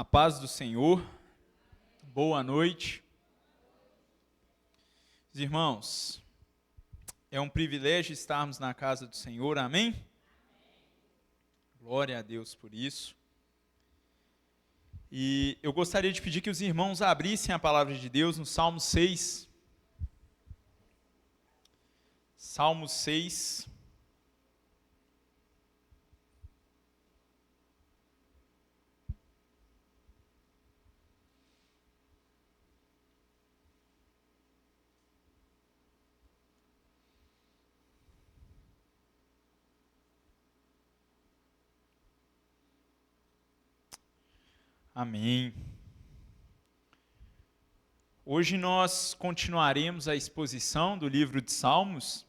A paz do Senhor, boa noite. Irmãos, é um privilégio estarmos na casa do Senhor, amém? Glória a Deus por isso. E eu gostaria de pedir que os irmãos abrissem a palavra de Deus no Salmo 6. Salmo 6. Amém. Hoje nós continuaremos a exposição do livro de Salmos.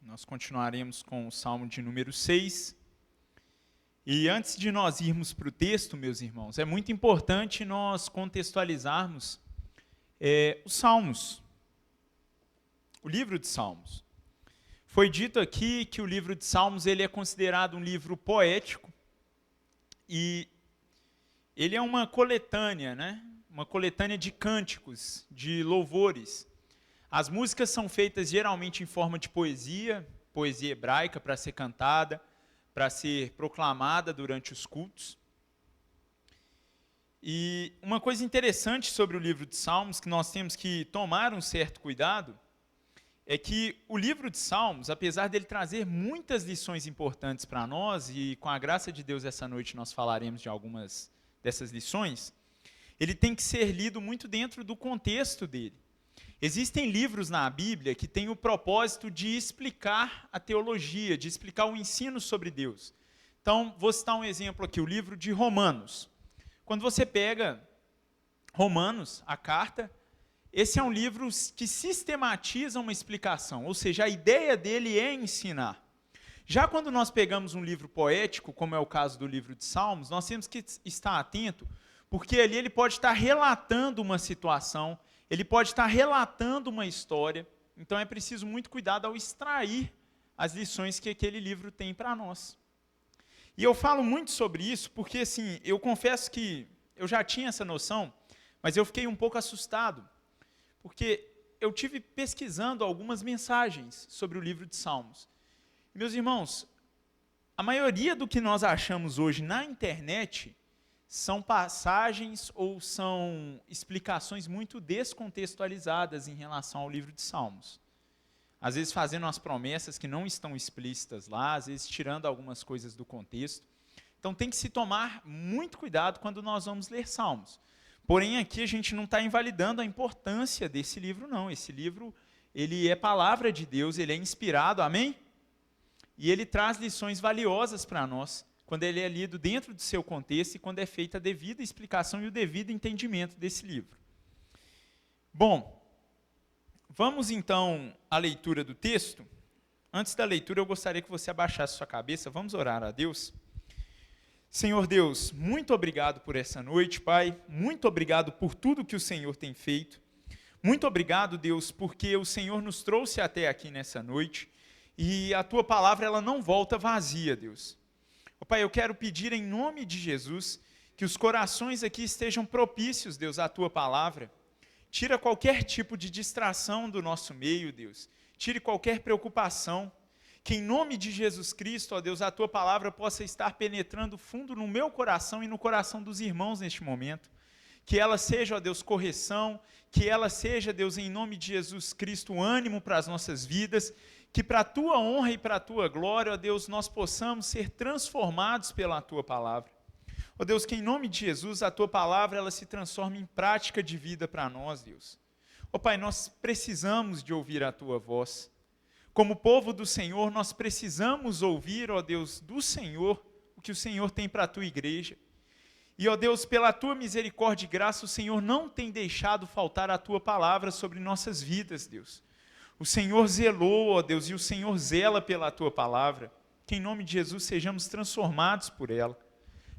Nós continuaremos com o Salmo de número 6. E antes de nós irmos para o texto, meus irmãos, é muito importante nós contextualizarmos os Salmos, o livro de Salmos. Foi dito aqui que o livro de Salmos ele é considerado um livro poético e ele é uma coletânea, né? Uma coletânea de cânticos, de louvores. As músicas são feitas geralmente em forma de poesia hebraica para ser cantada, para ser proclamada durante os cultos. E uma coisa interessante sobre o livro de Salmos, que nós temos que tomar um certo cuidado, é que o livro de Salmos, apesar dele trazer muitas lições importantes para nós, e com a graça de Deus essa noite nós falaremos de algumas dessas lições, ele tem que ser lido muito dentro do contexto dele. Existem livros na Bíblia que têm o propósito de explicar a teologia, de explicar o ensino sobre Deus. Então, vou citar um exemplo aqui, o livro de Romanos. Quando você pega Romanos, a carta, esse é um livro que sistematiza uma explicação, ou seja, a ideia dele é ensinar. Já quando nós pegamos um livro poético, como é o caso do livro de Salmos, nós temos que estar atento, porque ali ele pode estar relatando uma situação, ele pode estar relatando uma história, então é preciso muito cuidado ao extrair as lições que aquele livro tem para nós. E eu falo muito sobre isso porque, assim, eu confesso que eu já tinha essa noção, mas eu fiquei um pouco assustado, porque eu tive pesquisando algumas mensagens sobre o livro de Salmos. Meus irmãos, a maioria do que nós achamos hoje na internet são passagens ou são explicações muito descontextualizadas em relação ao livro de Salmos. Às vezes fazendo umas promessas que não estão explícitas lá, às vezes tirando algumas coisas do contexto. Então tem que se tomar muito cuidado quando nós vamos ler Salmos. Porém, aqui a gente não está invalidando a importância desse livro, não. Esse livro, ele é palavra de Deus, ele é inspirado, amém? E ele traz lições valiosas para nós, quando ele é lido dentro do seu contexto e quando é feita a devida explicação e o devido entendimento desse livro. Bom, vamos então à leitura do texto. Antes da leitura, eu gostaria que você abaixasse sua cabeça, vamos orar a Deus. Senhor Deus, muito obrigado por essa noite, Pai, muito obrigado por tudo que o Senhor tem feito. Muito obrigado, Deus, porque o Senhor nos trouxe até aqui nessa noite. E a Tua palavra, ela não volta vazia, Deus. Pai, eu quero pedir em nome de Jesus, que os corações aqui estejam propícios, Deus, à Tua palavra. Tira qualquer tipo de distração do nosso meio, Deus. Tire qualquer preocupação. Que em nome de Jesus Cristo, ó Deus, a Tua palavra possa estar penetrando fundo no meu coração e no coração dos irmãos neste momento. Que ela seja, ó Deus, correção. Que ela seja, Deus, em nome de Jesus Cristo, ânimo para as nossas vidas. Que para a Tua honra e para a Tua glória, ó Deus, nós possamos ser transformados pela Tua palavra. Ó Deus, que em nome de Jesus, a Tua palavra, ela se transforme em prática de vida para nós, Deus. Ó Pai, nós precisamos de ouvir a Tua voz. Como povo do Senhor, nós precisamos ouvir, ó Deus, do Senhor, o que o Senhor tem para a Tua igreja. E, ó Deus, pela Tua misericórdia e graça, o Senhor não tem deixado faltar a Tua palavra sobre nossas vidas, Deus. O Senhor zelou, ó Deus, e o Senhor zela pela Tua palavra. Que em nome de Jesus sejamos transformados por ela.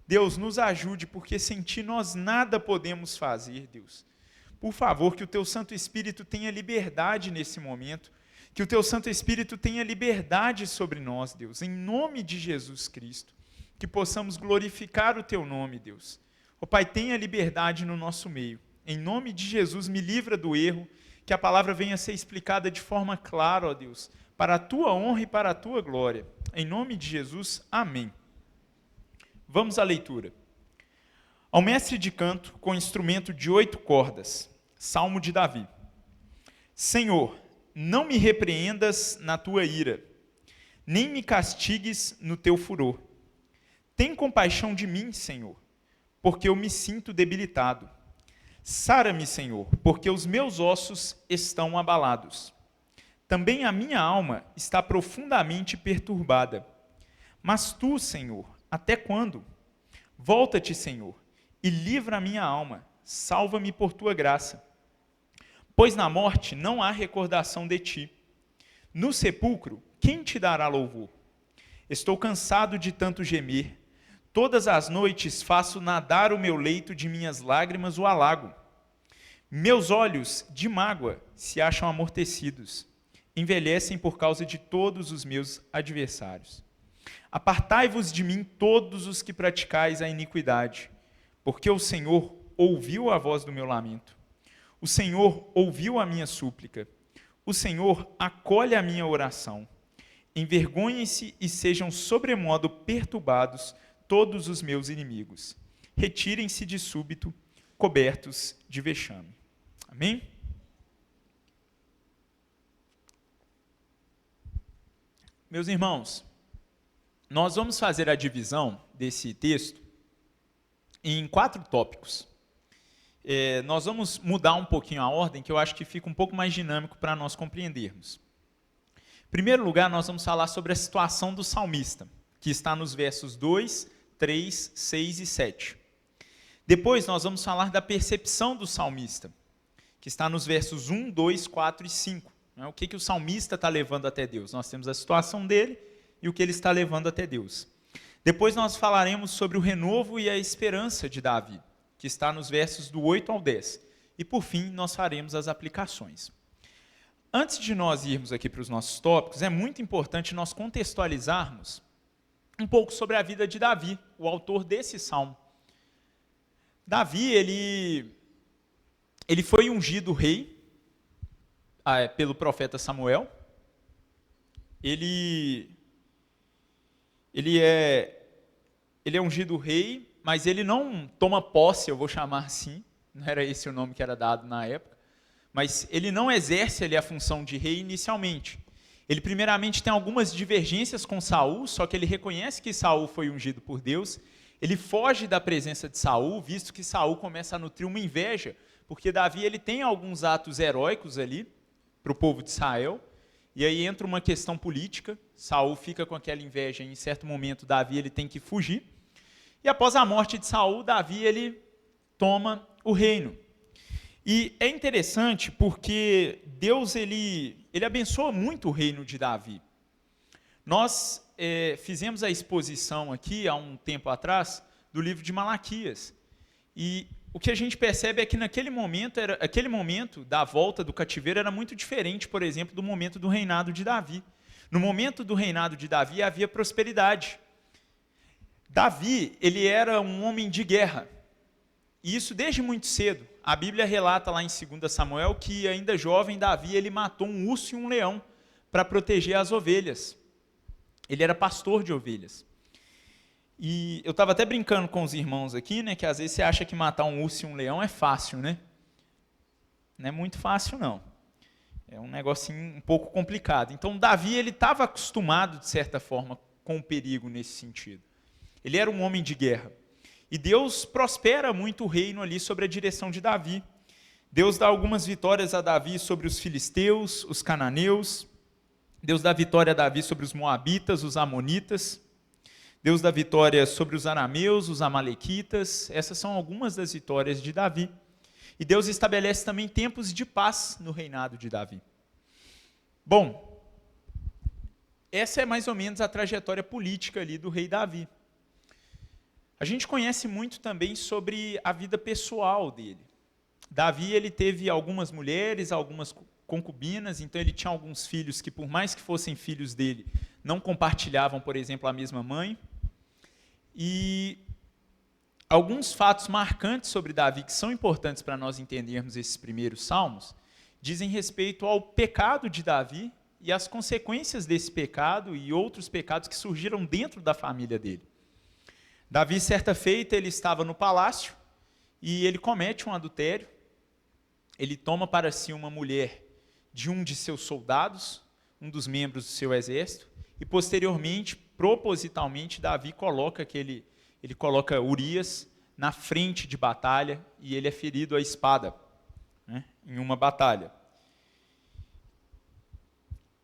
Deus, nos ajude, porque sem Ti nós nada podemos fazer, Deus. Por favor, que o Teu Santo Espírito tenha liberdade nesse momento. Que o Teu Santo Espírito tenha liberdade sobre nós, Deus, em nome de Jesus Cristo. que possamos glorificar o Teu nome, Deus. Ó Pai, tenha liberdade no nosso meio. Em nome de Jesus, me livra do erro, que a palavra venha a ser explicada de forma clara, ó Deus, para a Tua honra e para a Tua glória. Em nome de Jesus, amém. Vamos à leitura. Ao mestre de canto, com instrumento de 8 cordas, Salmo de Davi. Senhor, não me repreendas na Tua ira, nem me castigues no Teu furor. Tem compaixão de mim, Senhor, porque eu me sinto debilitado. Sara-me, Senhor, porque os meus ossos estão abalados. Também a minha alma está profundamente perturbada. Mas Tu, Senhor, até quando? Volta-te, Senhor, e livra a minha alma. Salva-me por Tua graça. Pois na morte não há recordação de Ti. No sepulcro, quem Te dará louvor? Estou cansado de tanto gemer. Todas as noites faço nadar o meu leito de minhas lágrimas o alago. Meus olhos, de mágoa, se acham amortecidos. Envelhecem por causa de todos os meus adversários. Apartai-vos de mim todos os que praticais a iniquidade, porque o Senhor ouviu a voz do meu lamento. O Senhor ouviu a minha súplica. O Senhor acolhe a minha oração. Envergonhem-se e sejam sobremodo perturbados todos os meus inimigos. Retirem-se de súbito, cobertos de vexame. Amém? Meus irmãos, nós vamos fazer a divisão desse texto em 4 tópicos. Nós vamos mudar um pouquinho a ordem, que eu acho que fica um pouco mais dinâmico para nós compreendermos. Em primeiro lugar, nós vamos falar sobre a situação do salmista, que está nos versos 2, 3, 6 e 7. Depois, nós vamos falar da percepção do salmista, que está nos versos 1, 2, 4 e 5. O que o salmista está levando até Deus? Nós temos a situação dele e o que ele está levando até Deus. Depois, nós falaremos sobre o renovo e a esperança de Davi, que está nos versos do 8 ao 10. E, por fim, nós faremos as aplicações. Antes de nós irmos aqui para os nossos tópicos, é muito importante nós contextualizarmos um pouco sobre a vida de Davi, o autor desse salmo. Davi, ele foi ungido rei pelo profeta Samuel. Ele é ungido rei, mas ele não toma posse, eu vou chamar assim, não era esse o nome que era dado na época, mas ele não exerce ali a função de rei inicialmente. Ele primeiramente tem algumas divergências com Saul, só que ele reconhece que Saul foi ungido por Deus. Ele foge da presença de Saul, visto que Saul começa a nutrir uma inveja, porque Davi ele tem alguns atos heróicos ali para o povo de Israel, e aí entra uma questão política. Saul fica com aquela inveja, e em certo momento Davi ele tem que fugir. E após a morte de Saul, Davi ele toma o reino. E é interessante porque Deus ele abençoa muito o reino de Davi. Nós fizemos a exposição aqui, há um tempo atrás, do livro de Malaquias. E o que a gente percebe é que aquele momento da volta do cativeiro era muito diferente, por exemplo, do momento do reinado de Davi. No momento do reinado de Davi havia prosperidade. Davi, ele era um homem de guerra. E isso desde muito cedo. A Bíblia relata lá em 2 Samuel que ainda jovem Davi, ele matou um urso e um leão para proteger as ovelhas. Ele era pastor de ovelhas. E eu estava até brincando com os irmãos aqui, né, que às vezes você acha que matar um urso e um leão é fácil, né? Não é muito fácil, não. É um negocinho um pouco complicado. Então, Davi, ele estava acostumado, de certa forma, com o perigo nesse sentido. Ele era um homem de guerra. E Deus prospera muito o reino ali sobre a direção de Davi. Deus dá algumas vitórias a Davi sobre os filisteus, os cananeus. Deus dá vitória a Davi sobre os moabitas, os amonitas. Deus dá vitória sobre os arameus, os amalequitas. Essas são algumas das vitórias de Davi. E Deus estabelece também tempos de paz no reinado de Davi. Bom, essa é mais ou menos a trajetória política ali do rei Davi. A gente conhece muito também sobre a vida pessoal dele. Davi, ele teve algumas mulheres, algumas concubinas, então ele tinha alguns filhos que, por mais que fossem filhos dele, não compartilhavam, por exemplo, a mesma mãe. E alguns fatos marcantes sobre Davi, que são importantes para nós entendermos esses primeiros salmos, dizem respeito ao pecado de Davi e as consequências desse pecado e outros pecados que surgiram dentro da família dele. Davi, certa feita, ele estava no palácio e ele comete um adultério. Ele toma para si uma mulher de um de seus soldados, um dos membros do seu exército, e posteriormente, propositalmente, Davi coloca Urias na frente de batalha e ele é ferido à espada, né, em uma batalha.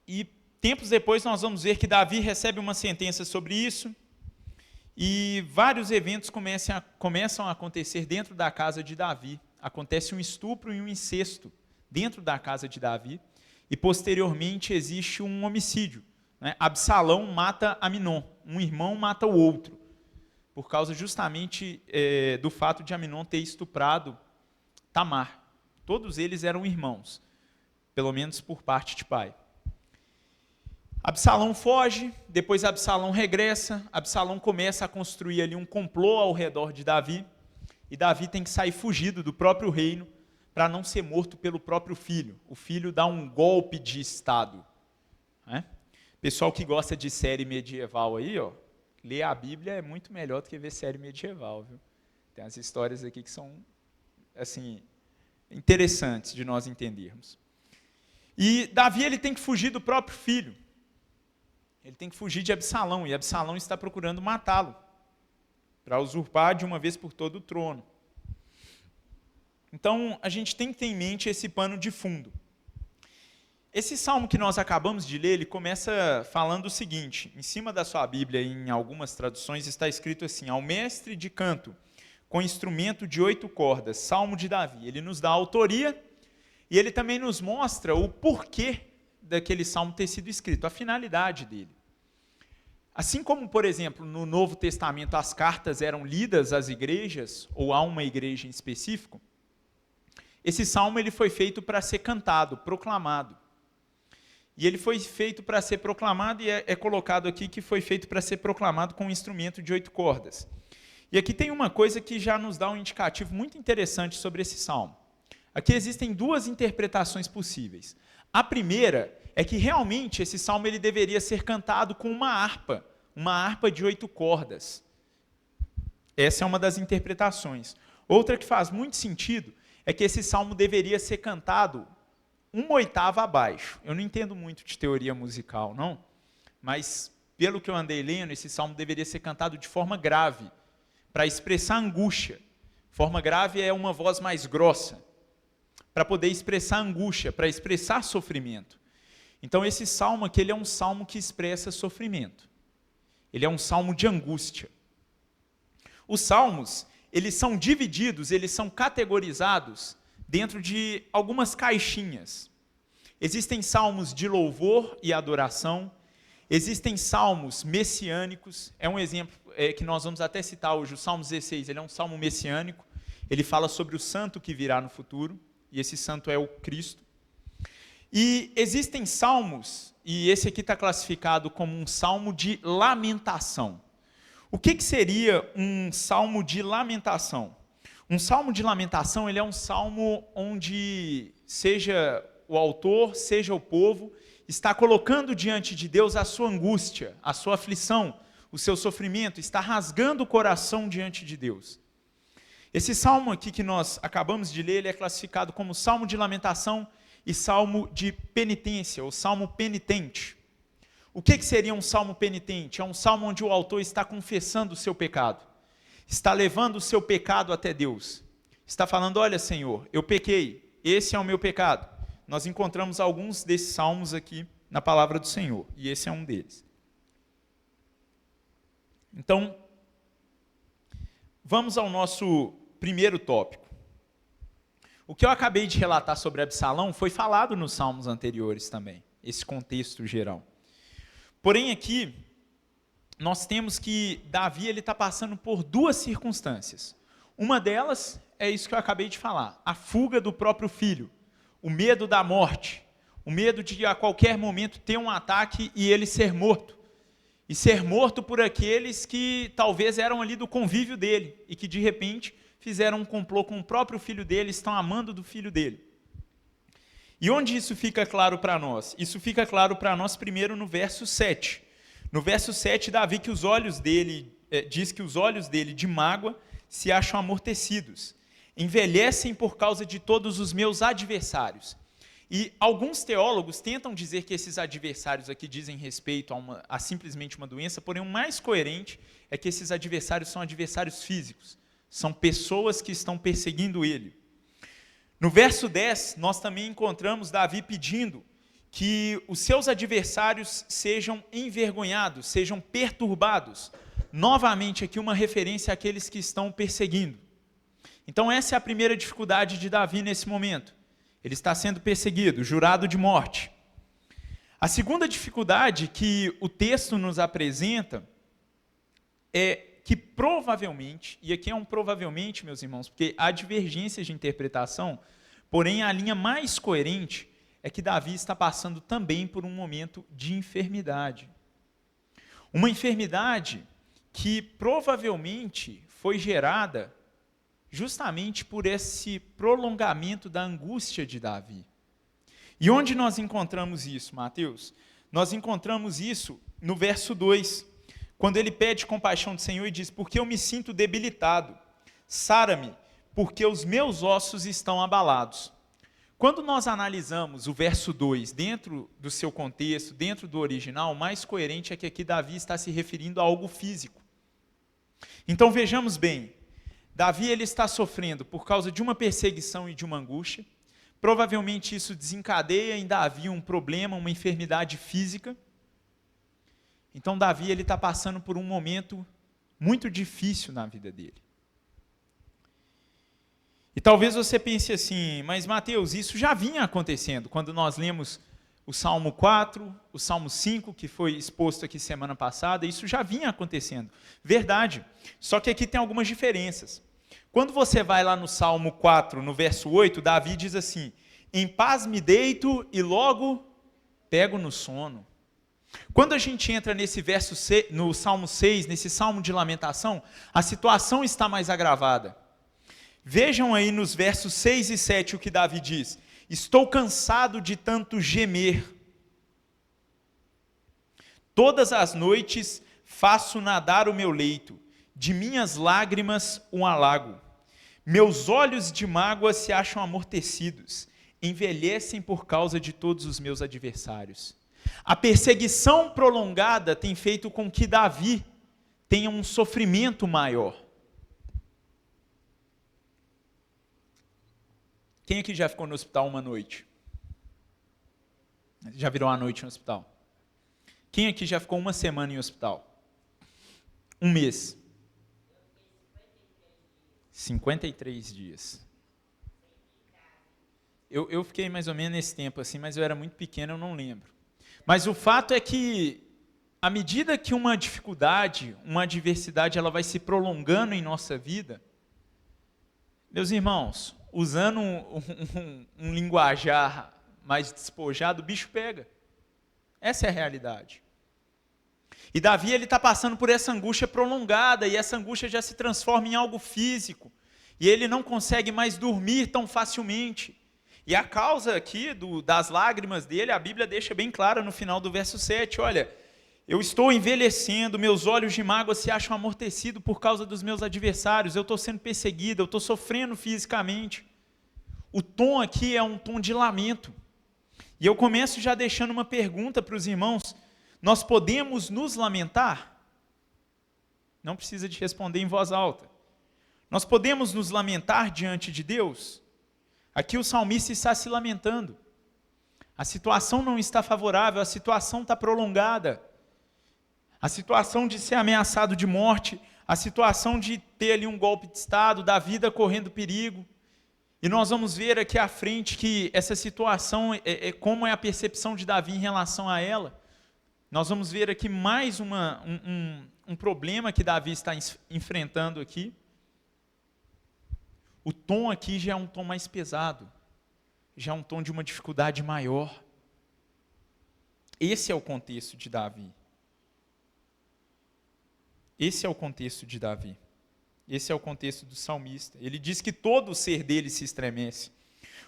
E tempos depois nós vamos ver que Davi recebe uma sentença sobre isso e vários eventos começam a acontecer dentro da casa de Davi. Acontece um estupro e um incesto dentro da casa de Davi e posteriormente existe um homicídio, né? Absalão mata Aminon, um irmão mata o outro, por causa justamente do fato de Aminon ter estuprado Tamar. Todos eles eram irmãos, pelo menos por parte de pai. Absalão foge, depois Absalão regressa, Absalão começa a construir ali um complô ao redor de Davi, e Davi tem que sair fugido do próprio reino para não ser morto pelo próprio filho. O filho dá um golpe de estado, né? Pessoal que gosta de série medieval aí, ó, ler a Bíblia é muito melhor do que ver série medieval, viu? Tem as histórias aqui que são, assim, interessantes de nós entendermos. E Davi, ele tem que fugir do próprio filho. Ele tem que fugir de Absalão, e Absalão está procurando matá-lo, para usurpar de uma vez por todo o trono. Então, a gente tem que ter em mente esse pano de fundo. Esse salmo que nós acabamos de ler, ele começa falando o seguinte: em cima da sua Bíblia, em algumas traduções, está escrito assim: ao mestre de canto, com instrumento de 8 cordas, Salmo de Davi. Ele nos dá a autoria, e ele também nos mostra o porquê daquele salmo ter sido escrito, a finalidade dele. Assim como, por exemplo, no Novo Testamento as cartas eram lidas às igrejas, ou a uma igreja em específico, esse salmo ele foi feito para ser cantado, proclamado. E ele foi feito para ser proclamado, e é colocado aqui que foi feito para ser proclamado com um instrumento de 8 cordas. E aqui tem uma coisa que já nos dá um indicativo muito interessante sobre esse salmo. Aqui existem 2 interpretações possíveis. A primeira é que realmente esse salmo ele deveria ser cantado com uma harpa de 8 cordas. Essa é uma das interpretações. Outra que faz muito sentido é que esse salmo deveria ser cantado 1/8 abaixo. Eu não entendo muito de teoria musical, não, mas pelo que eu andei lendo, esse salmo deveria ser cantado de forma grave, para expressar angústia. Forma grave é uma voz mais grossa, para poder expressar angústia, para expressar sofrimento. Então esse salmo aqui, ele é um salmo que expressa sofrimento. Ele é um salmo de angústia. Os salmos, eles são divididos, eles são categorizados dentro de algumas caixinhas. Existem salmos de louvor e adoração, existem salmos messiânicos, é um exemplo que nós vamos até citar hoje, o Salmo 16, ele é um salmo messiânico, ele fala sobre o santo que virá no futuro, e esse santo é o Cristo. E existem salmos, e esse aqui está classificado como um salmo de lamentação. O que seria um salmo de lamentação? Um salmo de lamentação, ele é um salmo onde seja o autor, seja o povo, está colocando diante de Deus a sua angústia, a sua aflição, o seu sofrimento, está rasgando o coração diante de Deus. Esse salmo aqui que nós acabamos de ler, ele é classificado como salmo de lamentação e salmo de penitência, ou salmo penitente. O que seria um salmo penitente? É um salmo onde o autor está confessando o seu pecado, está levando o seu pecado até Deus, está falando: olha, Senhor, eu pequei, esse é o meu pecado. Nós encontramos alguns desses salmos aqui na palavra do Senhor, e esse é um deles. Então, vamos ao nosso primeiro tópico. O que eu acabei de relatar sobre Absalão foi falado nos salmos anteriores também, esse contexto geral. Porém, aqui, nós temos que Davi está passando por 2 circunstâncias. Uma delas é isso que eu acabei de falar, a fuga do próprio filho, o medo da morte, o medo de a qualquer momento ter um ataque e ele ser morto. e ser morto por aqueles que talvez eram ali do convívio dele e que de repente fizeram um complô com o próprio filho dele, estão amando do filho dele. E onde isso fica claro para nós? Isso fica claro para nós primeiro no verso 7. No verso 7, Davi diz que os olhos dele de mágoa se acham amortecidos, envelhecem por causa de todos os meus adversários. E alguns teólogos tentam dizer que esses adversários aqui dizem respeito a simplesmente uma doença, porém o mais coerente é que esses adversários são adversários físicos, são pessoas que estão perseguindo ele. No verso 10, nós também encontramos Davi pedindo que os seus adversários sejam envergonhados, sejam perturbados. Novamente aqui uma referência àqueles que estão perseguindo. Então essa é a primeira dificuldade de Davi nesse momento. Ele está sendo perseguido, jurado de morte. A segunda dificuldade que o texto nos apresenta é que provavelmente, e aqui é um provavelmente, meus irmãos, porque há divergências de interpretação, porém a linha mais coerente é que Davi está passando também por um momento de enfermidade. Uma enfermidade que provavelmente foi gerada justamente por esse prolongamento da angústia de Davi. E onde nós encontramos isso, Mateus? Nós encontramos isso no verso 2, quando ele pede compaixão do Senhor e diz: porque eu me sinto debilitado, sara-me, porque os meus ossos estão abalados. Quando nós analisamos o verso 2 dentro do seu contexto, dentro do original, o mais coerente é que aqui Davi está se referindo a algo físico. Então vejamos bem, Davi ele está sofrendo por causa de uma perseguição e de uma angústia. Provavelmente isso desencadeia em Davi um problema, uma enfermidade física. Então Davi ele está passando por um momento muito difícil na vida dele. E talvez você pense assim, mas Mateus, isso já vinha acontecendo. Quando nós lemos o Salmo 4, o Salmo 5, que foi exposto aqui semana passada, isso já vinha acontecendo. Verdade. Só que aqui tem algumas diferenças. Quando você vai lá no Salmo 4, no verso 8, Davi diz assim: em paz me deito e logo pego no sono. Quando a gente entra nesse verso, no Salmo 6, nesse Salmo de lamentação, a situação está mais agravada. Vejam aí nos versos 6 e 7 o que Davi diz: estou cansado de tanto gemer. Todas as noites faço nadar o meu leito, de minhas lágrimas um alago. Meus olhos de mágoa se acham amortecidos, envelhecem por causa de todos os meus adversários. A perseguição prolongada tem feito com que Davi tenha um sofrimento maior. Quem aqui já ficou no hospital uma noite? Já virou a noite no hospital? Quem aqui já ficou uma semana em hospital? Um mês? 53 dias. Eu fiquei mais ou menos nesse tempo assim, mas eu era muito pequeno, eu não lembro. Mas o fato é que, à medida que uma dificuldade, uma adversidade, ela vai se prolongando em nossa vida, meus irmãos, usando um linguajar mais despojado, o bicho pega. Essa é a realidade. E Davi ele está passando por essa angústia prolongada, e essa angústia já se transforma em algo físico, e ele não consegue mais dormir tão facilmente. E a causa aqui das lágrimas dele, a Bíblia deixa bem clara no final do verso 7, olha, eu estou envelhecendo, meus olhos de mágoa se acham amortecidos por causa dos meus adversários, eu estou sendo perseguido, eu estou sofrendo fisicamente. O tom aqui é um tom de lamento. E eu começo já deixando uma pergunta para os irmãos: nós podemos nos lamentar? Não precisa de responder em voz alta. Nós podemos nos lamentar diante de Deus? Aqui o salmista está se lamentando. A situação não está favorável, a situação está prolongada. A situação de ser ameaçado de morte, a situação de ter ali um golpe de Estado, da vida correndo perigo. E nós vamos ver aqui à frente que essa situação, como é a percepção de Davi em relação a ela. Nós vamos ver aqui mais um problema que Davi está enfrentando aqui. O tom aqui já é um tom mais pesado, já é um tom de uma dificuldade maior. Esse é o contexto de Davi. Esse é o contexto de Davi. Esse é o contexto do salmista. Ele diz que todo o ser dele se estremece.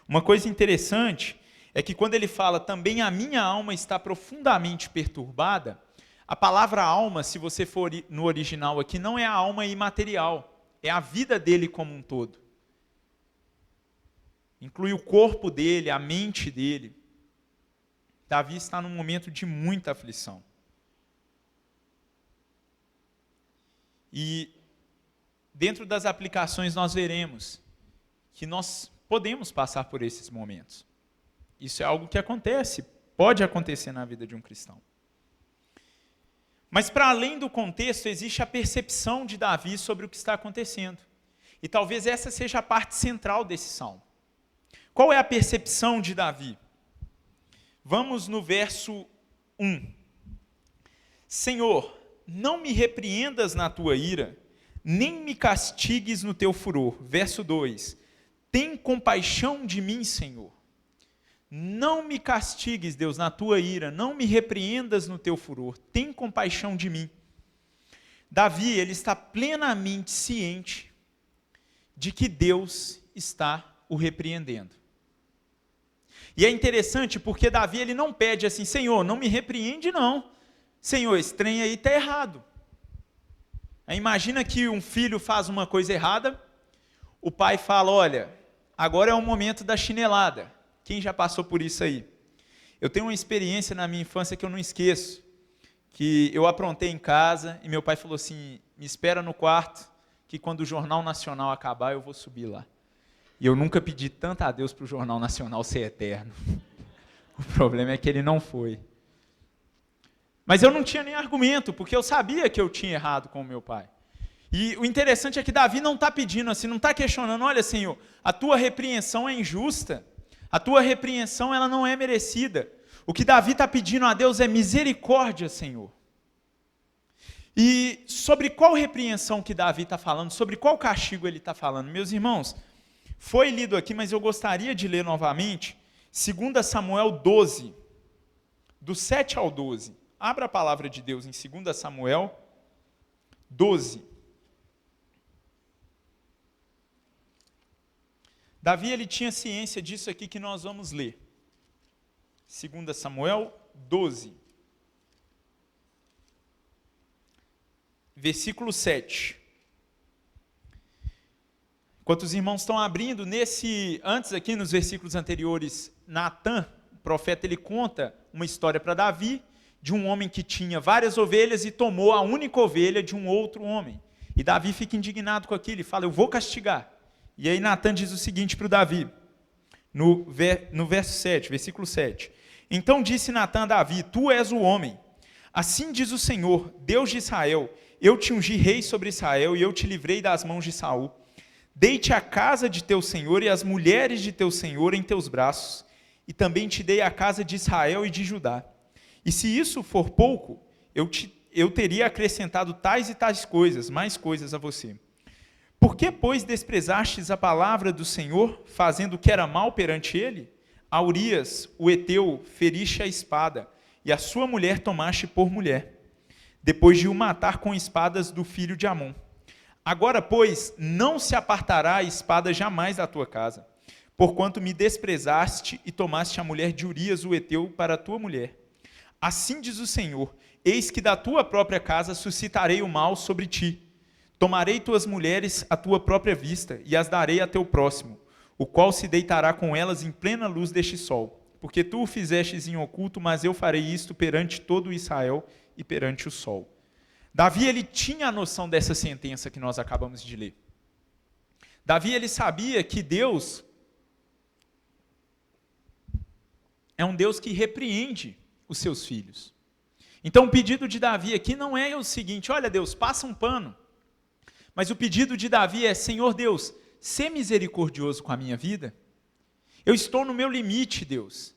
Uma coisa interessante é que quando ele fala também a minha alma está profundamente perturbada, a palavra alma, se você for no original aqui, não é a alma imaterial, é a vida dele como um todo. Inclui o corpo dele, a mente dele. Davi está num momento de muita aflição. E dentro das aplicações nós veremos que nós podemos passar por esses momentos. Isso é algo que acontece, pode acontecer na vida de um cristão. Mas para além do contexto, existe a percepção de Davi sobre o que está acontecendo. E talvez essa seja a parte central desse salmo. Qual é a percepção de Davi? Vamos no verso 1. Senhor, não me repreendas na tua ira, nem me castigues no teu furor. Verso 2. Tem compaixão de mim, Senhor. Não me castigues, Deus, na tua ira, não me repreendas no teu furor. Tem compaixão de mim. Davi, ele está plenamente ciente de que Deus está o repreendendo. E é interessante porque Davi, ele não pede assim, Senhor, não me repreende não. Senhor, esse trem aí está errado. Aí imagina que um filho faz uma coisa errada, o pai fala, olha, agora é o momento da chinelada. Quem já passou por isso aí? Eu tenho uma experiência na minha infância que eu não esqueço, que eu aprontei em casa e meu pai falou assim, me espera no quarto, que quando o Jornal Nacional acabar eu vou subir lá. E eu nunca pedi tanto a Deus para o Jornal Nacional ser eterno. O problema é que ele não foi. Mas eu não tinha nem argumento, porque eu sabia que eu tinha errado com o meu pai. E o interessante é que Davi não está pedindo assim, não está questionando, olha Senhor, a tua repreensão é injusta, a tua repreensão ela não é merecida. O que Davi está pedindo a Deus é misericórdia, Senhor. E sobre qual repreensão que Davi está falando, sobre qual castigo ele está falando? Meus irmãos, foi lido aqui, mas eu gostaria de ler novamente, 2 Samuel 12, do 7 ao 12. Abra a palavra de Deus em 2 Samuel 12. Davi, ele tinha ciência disso aqui que nós vamos ler. 2 Samuel 12. Versículo 7. Enquanto os irmãos estão abrindo, antes aqui nos versículos anteriores, Natã, o profeta, ele conta uma história para Davi, de um homem que tinha várias ovelhas e tomou a única ovelha de um outro homem. E Davi fica indignado com aquilo, ele fala, eu vou castigar. E aí Natã diz o seguinte para o Davi, no verso 7, versículo 7. Então disse Natã a Davi, tu és o homem. Assim diz o Senhor, Deus de Israel, eu te ungi rei sobre Israel e eu te livrei das mãos de Saul. Dei-te a casa de teu senhor e as mulheres de teu senhor em teus braços, e também te dei a casa de Israel e de Judá. E se isso for pouco, eu teria acrescentado tais e tais coisas, mais coisas a você. Por que, pois, desprezastes a palavra do Senhor, fazendo o que era mal perante ele? A Urias, o heteu, feriste a espada, e a sua mulher tomaste por mulher, depois de o matar com espadas do filho de Amon. Agora, pois, não se apartará a espada jamais da tua casa, porquanto me desprezaste e tomaste a mulher de Urias, o heteu, para a tua mulher. Assim diz o Senhor, eis que da tua própria casa suscitarei o mal sobre ti. Tomarei tuas mulheres à tua própria vista, e as darei a teu próximo, o qual se deitará com elas em plena luz deste sol. Porque tu o fizestes em oculto, mas eu farei isto perante todo Israel e perante o sol. Davi, ele tinha a noção dessa sentença que nós acabamos de ler. Davi, ele sabia que Deus é um Deus que repreende os seus filhos. Então o pedido de Davi aqui não é o seguinte, olha Deus, passa um pano. Mas o pedido de Davi é, Senhor Deus, sê misericordioso com a minha vida. Eu estou no meu limite, Deus.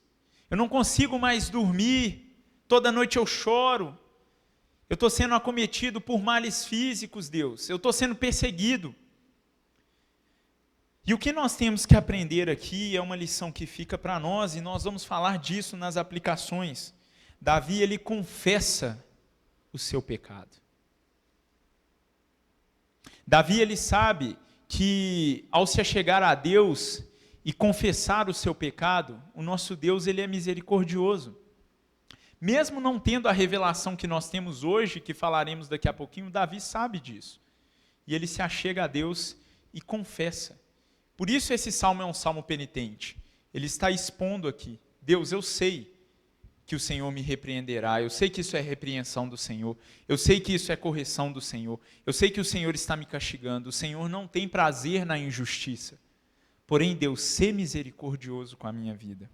Eu não consigo mais dormir, toda noite eu choro. Eu estou sendo acometido por males físicos, Deus. Eu estou sendo perseguido. E o que nós temos que aprender aqui é uma lição que fica para nós, e nós vamos falar disso nas aplicações. Davi, ele confessa o seu pecado. Davi, ele sabe que ao se achegar a Deus e confessar o seu pecado, o nosso Deus, ele é misericordioso. Mesmo não tendo a revelação que nós temos hoje, que falaremos daqui a pouquinho, Davi sabe disso. E ele se achega a Deus e confessa. Por isso esse salmo é um salmo penitente. Ele está expondo aqui: Deus, eu sei que o Senhor me repreenderá, eu sei que isso é repreensão do Senhor, eu sei que isso é correção do Senhor, eu sei que o Senhor está me castigando, o Senhor não tem prazer na injustiça. Porém, Deus, sê misericordioso com a minha vida.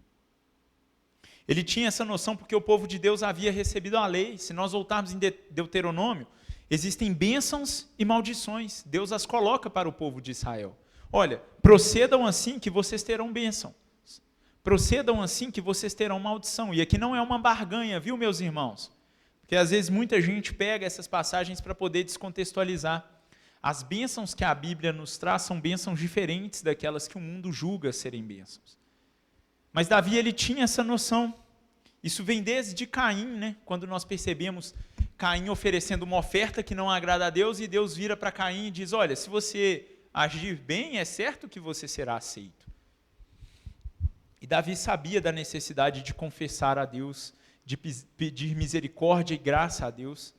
Ele tinha essa noção porque o povo de Deus havia recebido a lei. Se nós voltarmos em Deuteronômio, existem bênçãos e maldições. Deus as coloca para o povo de Israel. Olha, procedam assim que vocês terão bênção. Procedam assim que vocês terão maldição. E aqui não é uma barganha, viu, meus irmãos? Porque às vezes muita gente pega essas passagens para poder descontextualizar. As bênçãos que a Bíblia nos traz são bênçãos diferentes daquelas que o mundo julga serem bênçãos. Mas Davi, ele tinha essa noção. Isso vem desde Caim, né? Quando nós percebemos Caim oferecendo uma oferta que não agrada a Deus, e Deus vira para Caim e diz: olha, se você agir bem, é certo que você será aceito. E Davi sabia da necessidade de confessar a Deus, de pedir misericórdia e graça a Deus.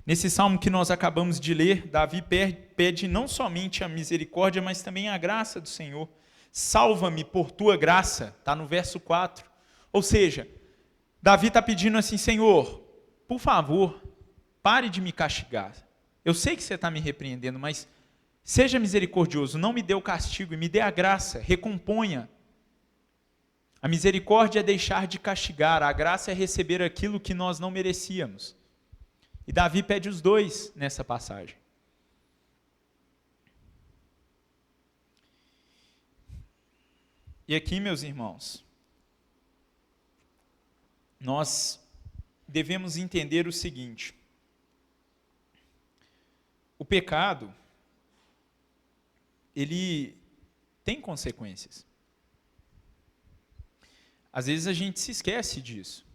Nesse salmo que nós acabamos de ler, Davi pede não somente a misericórdia, mas também a graça do Senhor. Salva-me por tua graça, está no verso 4. Ou seja, Davi está pedindo assim: Senhor, por favor, pare de me castigar. Eu sei que você está me repreendendo, mas seja misericordioso, não me dê o castigo e me dê a graça, recomponha. A misericórdia é deixar de castigar, a graça é receber aquilo que nós não merecíamos. E Davi pede os dois nessa passagem. E aqui, meus irmãos, nós devemos entender o seguinte: o pecado, ele tem consequências. Às vezes a gente se esquece disso.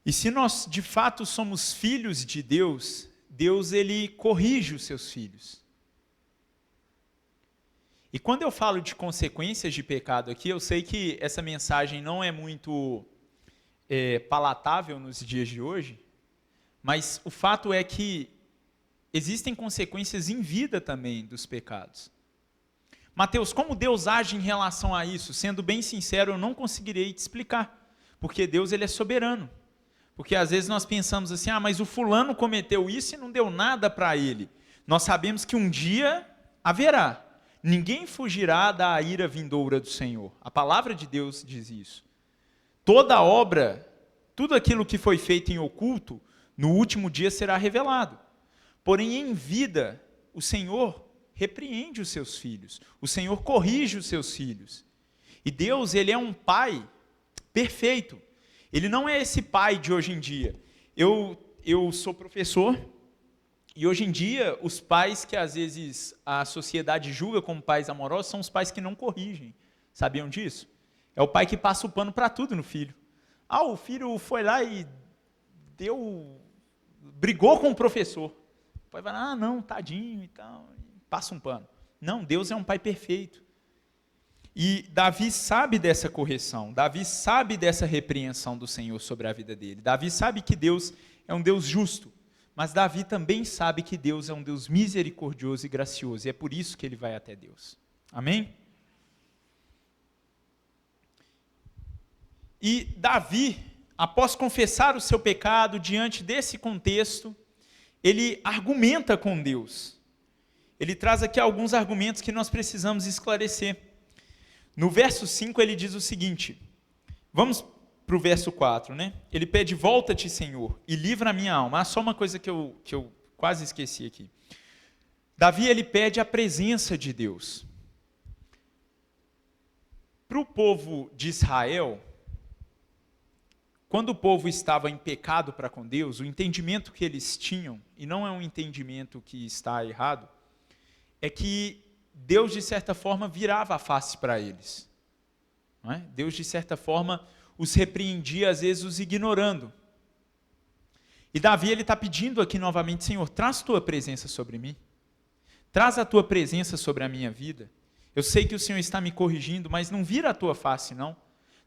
E se nós de fato somos filhos de Deus, Deus, ele corrige os seus filhos. E quando eu falo de consequências de pecado aqui, eu sei que essa mensagem não é muito palatável nos dias de hoje, mas o fato é que existem consequências em vida também dos pecados. Mateus, como Deus age em relação a isso? Sendo bem sincero, eu não conseguirei te explicar, porque Deus, ele é soberano. Porque às vezes nós pensamos assim: mas o fulano cometeu isso e não deu nada para ele. Nós sabemos que um dia haverá. Ninguém fugirá da ira vindoura do Senhor. A palavra de Deus diz isso. Toda obra, tudo aquilo que foi feito em oculto, no último dia será revelado. Porém, em vida, o Senhor repreende os seus filhos. O Senhor corrige os seus filhos. E Deus, ele é um pai perfeito. Ele não é esse pai de hoje em dia. Eu sou professor, e hoje em dia, os pais que às vezes a sociedade julga como pais amorosos são os pais que não corrigem. Sabiam disso? É o pai que passa o pano para tudo no filho. O filho foi lá e brigou com o professor. O pai vai lá: não, tadinho e tal, e passa um pano. Não, Deus é um pai perfeito. E Davi sabe dessa correção, Davi sabe dessa repreensão do Senhor sobre a vida dele. Davi sabe que Deus é um Deus justo, mas Davi também sabe que Deus é um Deus misericordioso e gracioso, e é por isso que ele vai até Deus. Amém? E Davi, após confessar o seu pecado, diante desse contexto, ele argumenta com Deus. Ele traz aqui alguns argumentos que nós precisamos esclarecer. No verso 5 ele diz o seguinte, vamos para o verso 4, né? Ele pede: volta-te, Senhor, e livra a minha alma. Só uma coisa que eu quase esqueci aqui. Davi, ele pede a presença de Deus. Para o povo de Israel, quando o povo estava em pecado para com Deus, o entendimento que eles tinham, e não é um entendimento que está errado, é que Deus, de certa forma, virava a face para eles. Não é? Deus, de certa forma, os repreendia, às vezes os ignorando. E Davi, ele está pedindo aqui novamente: Senhor, traz tua presença sobre mim. Traz a tua presença sobre a minha vida. Eu sei que o Senhor está me corrigindo, mas não vira a tua face, não.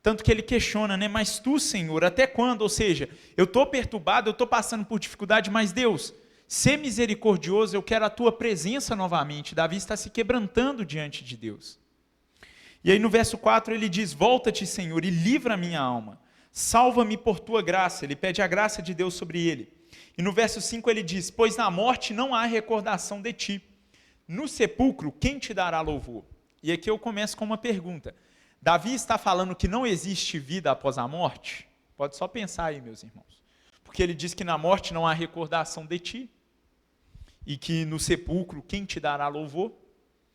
Tanto que ele questiona, né? Mas tu, Senhor, até quando? Ou seja, eu estou perturbado, eu estou passando por dificuldade, mas Deus, sê misericordioso, eu quero a tua presença novamente. Davi está se quebrantando diante de Deus. E aí no verso 4 ele diz, volta-te, Senhor, e livra a minha alma. Salva-me por tua graça. Ele pede a graça de Deus sobre ele. E no verso 5 ele diz, pois na morte não há recordação de ti. No sepulcro, quem te dará louvor? E aqui eu começo com uma pergunta. Davi está falando que não existe vida após a morte? Pode só pensar aí, meus irmãos. Porque ele diz que na morte não há recordação de ti. E que no sepulcro, quem te dará louvor?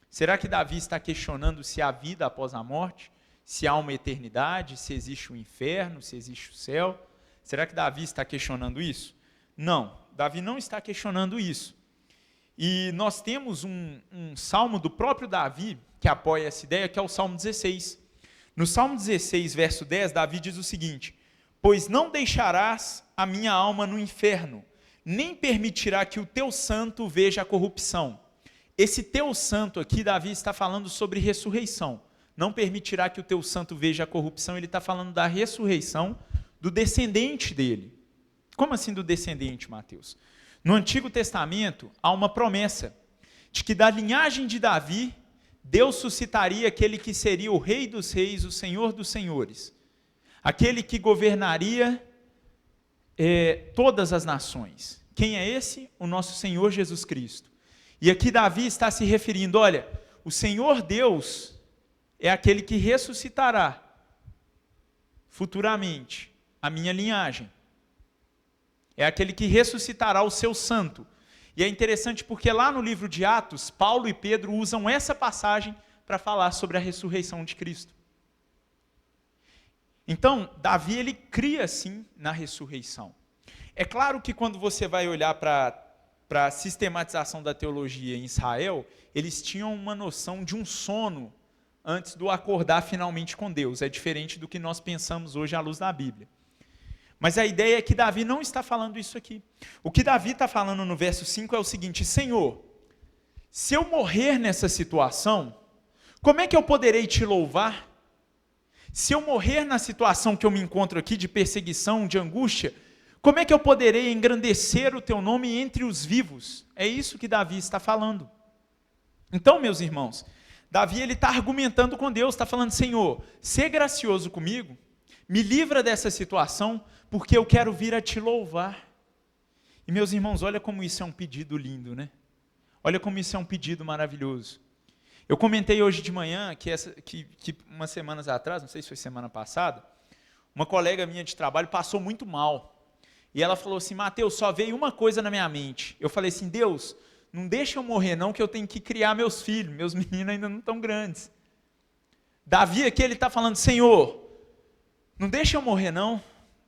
Será que Davi está questionando se há vida após a morte? Se há uma eternidade? Se existe o inferno? Se existe o céu? Será que Davi está questionando isso? Não, Davi não está questionando isso. E nós temos um salmo do próprio Davi que apoia essa ideia, que é o Salmo 16. No Salmo 16, verso 10, Davi diz o seguinte, pois não deixarás a minha alma no inferno, nem permitirá que o teu santo veja a corrupção. Esse teu santo aqui, Davi está falando sobre ressurreição. Não permitirá que o teu santo veja a corrupção, ele está falando da ressurreição do descendente dele. Como assim do descendente, Mateus? No Antigo Testamento, há uma promessa de que da linhagem de Davi, Deus suscitaria aquele que seria o Rei dos Reis, o Senhor dos Senhores. Aquele que governaria todas as nações. Quem é esse? O nosso Senhor Jesus Cristo. E aqui Davi está se referindo, olha, o Senhor Deus é aquele que ressuscitará futuramente a minha linhagem. É aquele que ressuscitará o seu santo. E é interessante porque lá no livro de Atos, Paulo e Pedro usam essa passagem para falar sobre a ressurreição de Cristo. Então, Davi, ele cria sim na ressurreição. É claro que quando você vai olhar para a sistematização da teologia em Israel, eles tinham uma noção de um sono antes do acordar finalmente com Deus. É diferente do que nós pensamos hoje à luz da Bíblia. Mas a ideia é que Davi não está falando isso aqui. O que Davi está falando no verso 5 é o seguinte, Senhor, se eu morrer nessa situação, como é que eu poderei te louvar? Se eu morrer na situação que eu me encontro aqui, de perseguição, de angústia, como é que eu poderei engrandecer o teu nome entre os vivos? É isso que Davi está falando. Então, meus irmãos, Davi ele está argumentando com Deus, está falando, Senhor, sê gracioso comigo, me livra dessa situação, porque eu quero vir a te louvar. E meus irmãos, olha como isso é um pedido lindo, né? Olha como isso é um pedido maravilhoso. Eu comentei hoje de manhã que umas semanas atrás, não sei se foi semana passada, uma colega minha de trabalho passou muito mal. E ela falou assim, Mateus, só veio uma coisa na minha mente. Eu falei assim, Deus, não deixa eu morrer não, que eu tenho que criar meus filhos. Meus meninos ainda não estão grandes. Davi aqui, ele está falando, Senhor, não deixa eu morrer não,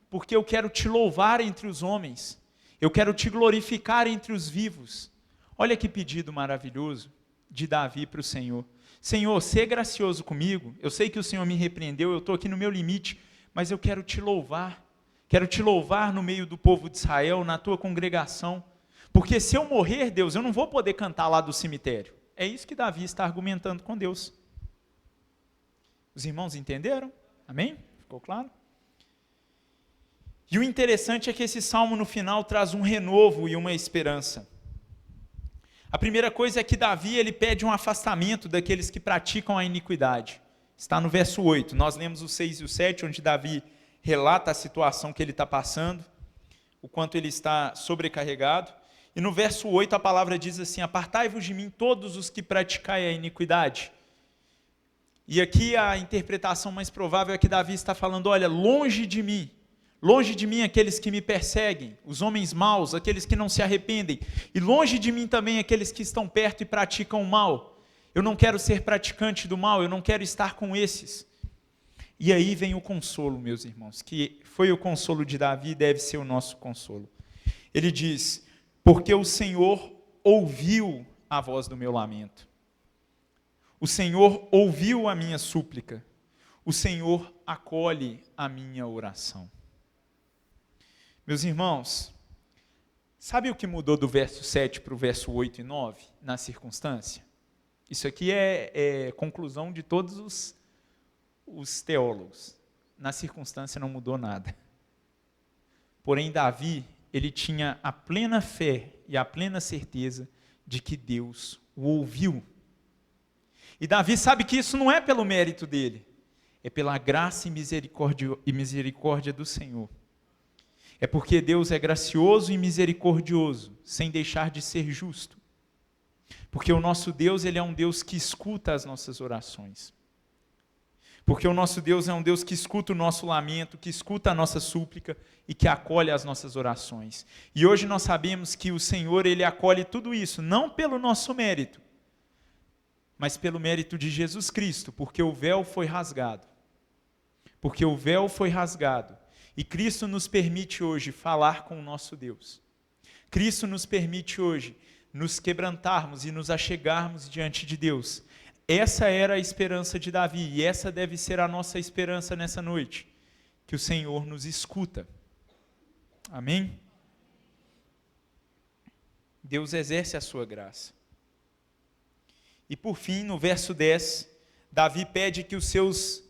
porque eu quero te louvar entre os homens. Eu quero te glorificar entre os vivos. Olha que pedido maravilhoso de Davi para o Senhor. Senhor, sê gracioso comigo. Eu sei que o Senhor me repreendeu, eu estou aqui no meu limite, mas eu quero te louvar. Quero te louvar no meio do povo de Israel, na tua congregação. Porque se eu morrer, Deus, eu não vou poder cantar lá do cemitério. É isso que Davi está argumentando com Deus. Os irmãos entenderam? Amém? Ficou claro? E o interessante é que esse salmo no final traz um renovo e uma esperança. A primeira coisa é que Davi ele pede um afastamento daqueles que praticam a iniquidade. Está no verso 8. Nós lemos o 6 e o 7, onde Davi relata a situação que ele está passando, o quanto ele está sobrecarregado. E no verso 8 a palavra diz assim, apartai-vos de mim todos os que praticai a iniquidade. E aqui a interpretação mais provável é que Davi está falando, olha, longe de mim aqueles que me perseguem, os homens maus, aqueles que não se arrependem, e longe de mim também aqueles que estão perto e praticam o mal. Eu não quero ser praticante do mal, eu não quero estar com esses. E aí vem o consolo, meus irmãos, que foi o consolo de Davi e deve ser o nosso consolo. Ele diz, porque o Senhor ouviu a voz do meu lamento. O Senhor ouviu a minha súplica. O Senhor acolhe a minha oração. Meus irmãos, Sabe o que mudou do verso 7 para o verso 8 e 9 na circunstância? Isso aqui é conclusão de todos os teólogos. Na circunstância não mudou nada. Porém, Davi, ele tinha a plena fé e a plena certeza de que Deus o ouviu. E Davi sabe que isso não é pelo mérito dele, é pela graça e misericórdia do Senhor. É porque Deus é gracioso e misericordioso, sem deixar de ser justo. Porque o nosso Deus, ele é um Deus que escuta as nossas orações. Porque o nosso Deus é um Deus que escuta o nosso lamento, que escuta a nossa súplica e que acolhe as nossas orações. E hoje nós sabemos que o Senhor, ele acolhe tudo isso, não pelo nosso mérito, mas pelo mérito de Jesus Cristo, porque o véu foi rasgado. Porque o véu foi rasgado. E Cristo nos permite hoje falar com o nosso Deus. Cristo nos permite hoje nos quebrantarmos e nos achegarmos diante de Deus. Essa era a esperança de Davi e essa deve ser a nossa esperança nessa noite, que o Senhor nos escuta. Amém? Deus exerce a sua graça. E por fim, no verso 10, Davi pede que os seus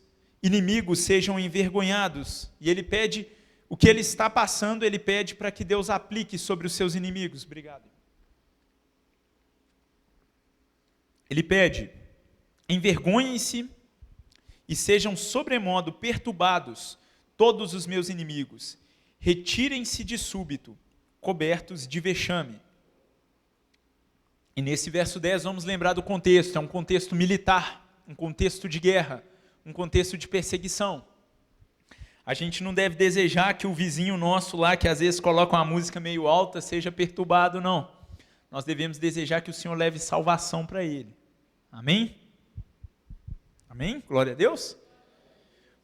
inimigos sejam envergonhados. E ele pede, o que ele está passando, ele pede para que Deus aplique sobre os seus inimigos. Obrigado. Ele pede, envergonhem-se e sejam sobremodo perturbados todos os meus inimigos. Retirem-se de súbito, cobertos de vexame. E nesse verso 10 vamos lembrar do contexto, é um contexto militar, um contexto de guerra, um contexto de perseguição. A gente não deve desejar que o vizinho nosso lá, que às vezes coloca uma música meio alta, seja perturbado, não. Nós devemos desejar que o Senhor leve salvação para ele. Amém? Amém? Glória a Deus?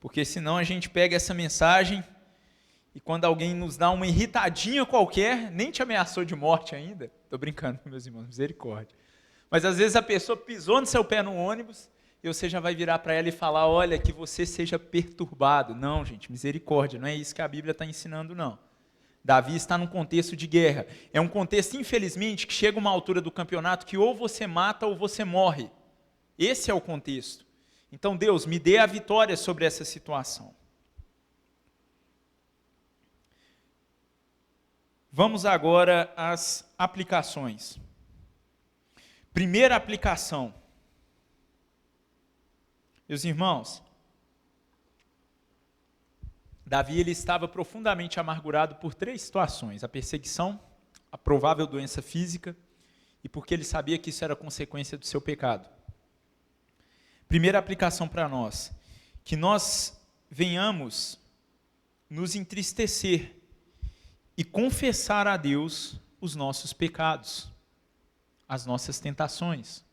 Porque senão a gente pega essa mensagem e quando alguém nos dá uma irritadinha qualquer, nem te ameaçou de morte ainda. Estou brincando, meus irmãos, misericórdia. Mas às vezes a pessoa pisou no seu pé no ônibus e você já vai virar para ela e falar, olha, que você seja perturbado. Não, gente, misericórdia, não é isso que a Bíblia está ensinando, não. Davi está num contexto de guerra. É um contexto, infelizmente, que chega uma altura do campeonato que ou você mata ou você morre. Esse é o contexto. Então, Deus, me dê a vitória sobre essa situação. Vamos agora às aplicações. Primeira aplicação. Meus irmãos, Davi ele estava profundamente amargurado por 3 situações: a perseguição, a provável doença física e porque ele sabia que isso era consequência do seu pecado. Primeira aplicação para nós, que nós venhamos nos entristecer e confessar a Deus os nossos pecados, as nossas tentações.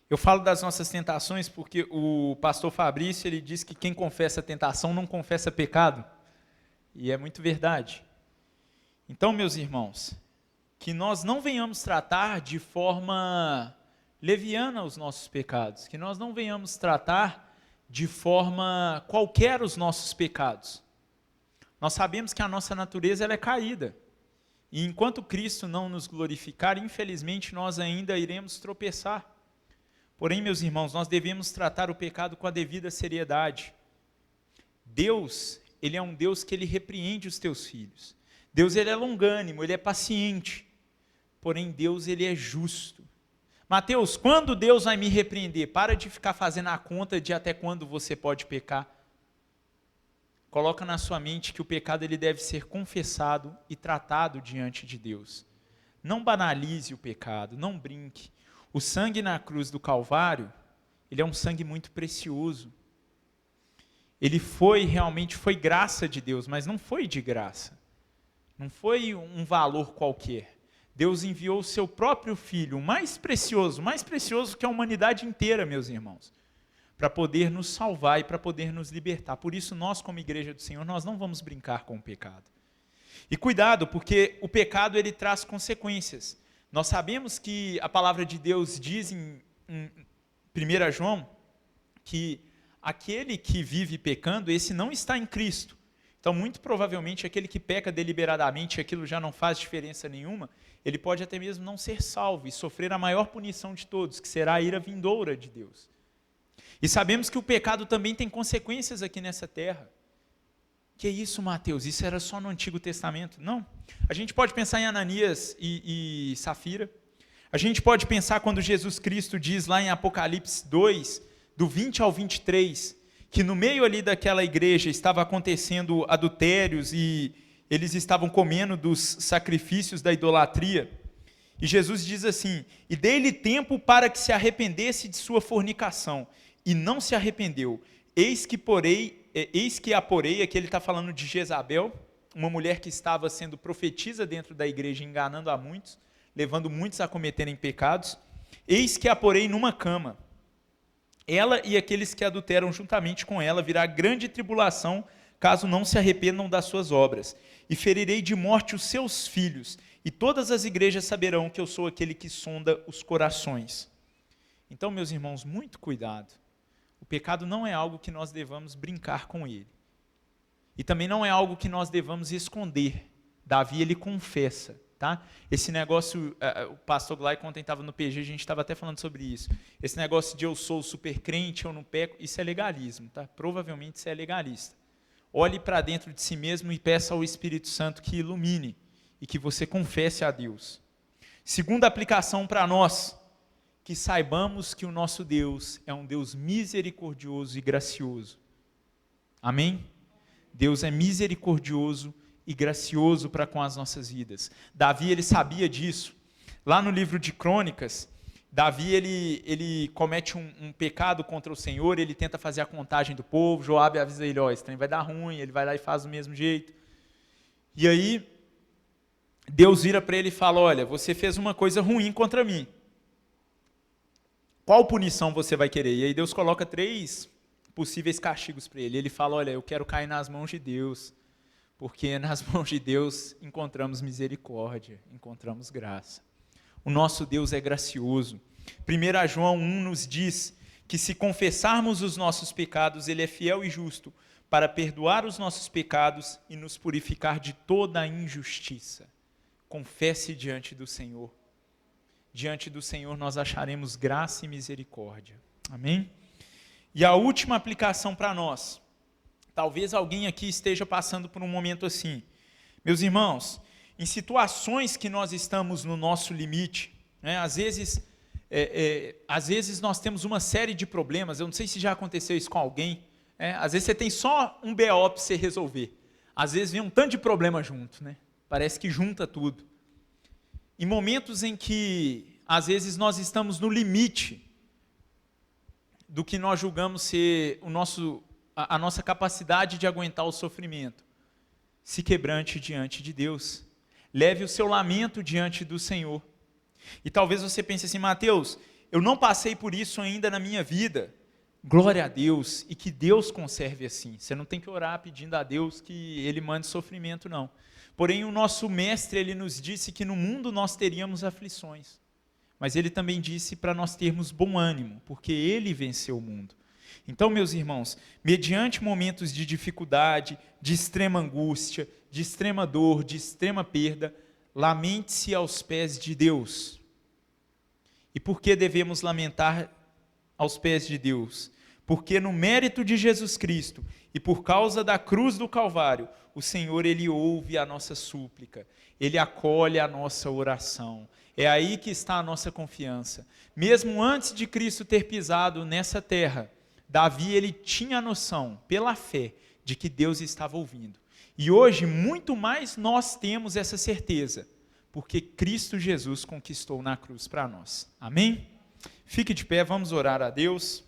Eu falo das nossas tentações porque o pastor Fabrício, ele diz que quem confessa tentação não confessa pecado. E é muito verdade. Então, meus irmãos, que nós não venhamos tratar de forma leviana os nossos pecados, que nós não venhamos tratar de forma qualquer os nossos pecados. Nós sabemos que a nossa natureza ela é caída. E enquanto Cristo não nos glorificar, infelizmente nós ainda iremos tropeçar. Porém, meus irmãos, nós devemos tratar o pecado com a devida seriedade. Deus, ele é um Deus que ele repreende os teus filhos. Deus, ele é longânimo, ele é paciente. Porém, Deus, ele é justo. Mateus, quando Deus vai me repreender? Para de ficar fazendo a conta de até quando você pode pecar. Coloca na sua mente que o pecado ele deve ser confessado e tratado diante de Deus. Não banalize o pecado, não brinque. O sangue na cruz do Calvário, ele é um sangue muito precioso. Ele realmente foi graça de Deus, mas não foi de graça. Não foi um valor qualquer. Deus enviou o seu próprio Filho, o mais precioso que a humanidade inteira, meus irmãos, para poder nos salvar e para poder nos libertar. Por isso, nós, como igreja do Senhor, nós não vamos brincar com o pecado. E cuidado, porque o pecado ele traz consequências. Nós sabemos que a palavra de Deus diz em 1 João que aquele que vive pecando, esse não está em Cristo. Então, muito provavelmente, aquele que peca deliberadamente, aquilo já não faz diferença nenhuma, ele pode até mesmo não ser salvo e sofrer a maior punição de todos, que será a ira vindoura de Deus. E sabemos que o pecado também tem consequências aqui nessa terra. Que isso, Mateus? Isso era só no Antigo Testamento? Não. A gente pode pensar em Ananias e Safira. A gente pode pensar quando Jesus Cristo diz lá em Apocalipse 2, do 20 ao 23, que no meio ali daquela igreja estava acontecendo adultérios e eles estavam comendo dos sacrifícios da idolatria. E Jesus diz assim: e dei-lhe tempo para que se arrependesse de sua fornicação, e não se arrependeu. Eis que a porei, aqui ele está falando de Jezabel, uma mulher que estava sendo profetisa dentro da igreja, enganando a muitos, levando muitos a cometerem pecados. Eis que a porei numa cama. Ela e aqueles que adulteram juntamente com ela virá grande tribulação, caso não se arrependam das suas obras. E ferirei de morte os seus filhos, e todas as igrejas saberão que eu sou aquele que sonda os corações. Então, meus irmãos, muito cuidado. O pecado não é algo que nós devamos brincar com ele. E também não é algo que nós devamos esconder. Davi, ele confessa. Tá? Esse negócio, o pastor Glay, ontem estava no PG, a gente estava até falando sobre isso. Esse negócio de eu sou super crente, eu não peco, isso é legalismo. Tá? Provavelmente isso é legalista. Olhe para dentro de si mesmo e peça ao Espírito Santo que ilumine e que você confesse a Deus. Segunda aplicação para nós, que saibamos que o nosso Deus é um Deus misericordioso e gracioso. Amém? Deus é misericordioso e gracioso para com as nossas vidas. Davi, ele sabia disso. Lá no livro de Crônicas, Davi, ele comete um pecado contra o Senhor, ele tenta fazer a contagem do povo, Joabe avisa ele, esse trem vai dar ruim, ele vai lá e faz do mesmo jeito. E aí, Deus vira para ele e fala, olha, você fez uma coisa ruim contra mim. Qual punição você vai querer? E aí Deus coloca 3 possíveis castigos para ele. Ele fala, olha, eu quero cair nas mãos de Deus, porque nas mãos de Deus encontramos misericórdia, encontramos graça. O nosso Deus é gracioso. 1 João 1 nos diz que se confessarmos os nossos pecados, Ele é fiel e justo para perdoar os nossos pecados e nos purificar de toda a injustiça. Confesse diante do Senhor. Diante do Senhor nós acharemos graça e misericórdia. Amém? E a última aplicação para nós. Talvez alguém aqui esteja passando por um momento assim. Meus irmãos, em situações que nós estamos no nosso limite, né, às vezes nós temos uma série de problemas, eu não sei se já aconteceu isso com alguém, às vezes você tem só um BO para você resolver, às vezes vem um tanto de problema junto, né? Parece que junta tudo. Em momentos em que, às vezes, nós estamos no limite do que nós julgamos ser a nossa capacidade de aguentar o sofrimento, se quebrante diante de Deus. Leve o seu lamento diante do Senhor. E talvez você pense assim, Mateus, eu não passei por isso ainda na minha vida. Glória a Deus, e que Deus conserve assim. Você não tem que orar pedindo a Deus que Ele mande sofrimento, não. Porém, o nosso mestre, ele nos disse que no mundo nós teríamos aflições. Mas ele também disse para nós termos bom ânimo, porque Ele venceu o mundo. Então, meus irmãos, mediante momentos de dificuldade, de extrema angústia, de extrema dor, de extrema perda, lamente-se aos pés de Deus. E por que devemos lamentar aos pés de Deus? Porque no mérito de Jesus Cristo e por causa da cruz do Calvário, o Senhor, Ele ouve a nossa súplica, Ele acolhe a nossa oração. É aí que está a nossa confiança. Mesmo antes de Cristo ter pisado nessa terra, Davi, ele tinha a noção, pela fé, de que Deus estava ouvindo. E hoje, muito mais nós temos essa certeza, porque Cristo Jesus conquistou na cruz para nós. Amém? Fique de pé, vamos orar a Deus.